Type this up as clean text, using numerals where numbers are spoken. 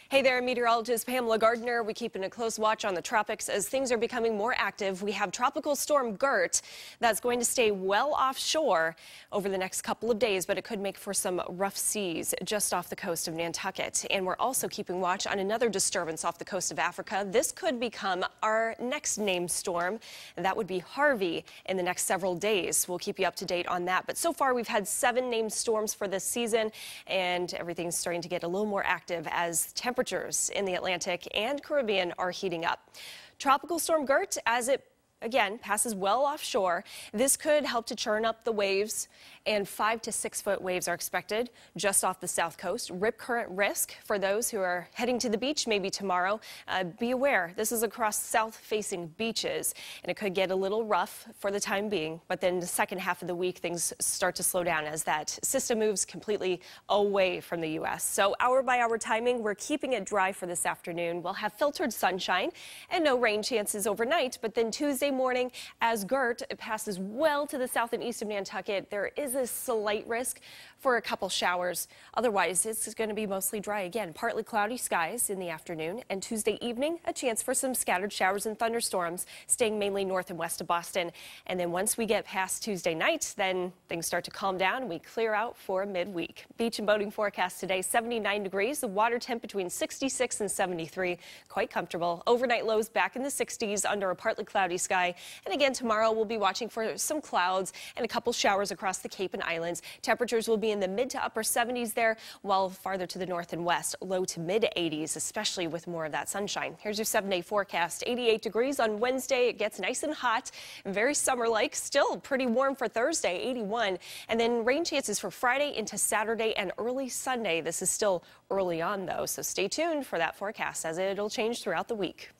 Hey there, meteorologist Pamela Gardner. We're keeping a close watch on the tropics as things are becoming more active. We have Tropical Storm Gert that's going to stay well offshore over the next couple of days, but it could make for some rough seas just off the coast of Nantucket. And we're also keeping watch on another disturbance off the coast of Africa. This could become our next named storm, and that would be Harvey in the next several days. We'll keep you up to date on that. But so far, we've had 7 named storms for this season, and everything's starting to get a little more active as temperatures in the Atlantic and Caribbean are heating up. Tropical Storm Gert, as it again passes well offshore, this could help to churn up the waves, and 5 to 6 foot waves are expected just off the south coast. Rip current risk for those who are heading to the beach maybe tomorrow. Be aware, this is across south-facing beaches, and it could get a little rough for the time being, but then the second half of the week things start to slow down as that system moves completely away from the U.S. So hour-by-hour timing, we're keeping it dry for this afternoon. We'll have filtered sunshine and no rain chances overnight, but then Tuesday morning, as Gert passes well to the south and east of Nantucket, there is a slight risk for a couple showers. Otherwise, it's going to be mostly dry again. Partly cloudy skies in the afternoon, and Tuesday evening, a chance for some scattered showers and thunderstorms, staying mainly north and west of Boston. And then once we get past Tuesday night, then things start to calm down and we clear out for midweek. Beach and boating forecast today, 79 degrees, the water temp between 66 and 73, quite comfortable. Overnight lows back in the 60s under a partly cloudy sky. And again, tomorrow we'll be watching for some clouds and a couple showers across the Cape and Islands. Temperatures will be in the mid to upper 70s there, while farther to the north and west, low to mid 80s, especially with more of that sunshine. Here's your 7-day forecast. 88 degrees on Wednesday. It gets nice and hot and very summer-like. Still pretty warm for Thursday, 81. And then rain chances for Friday into Saturday and early Sunday. This is still early on, though, so stay tuned for that forecast as it'll change throughout the week.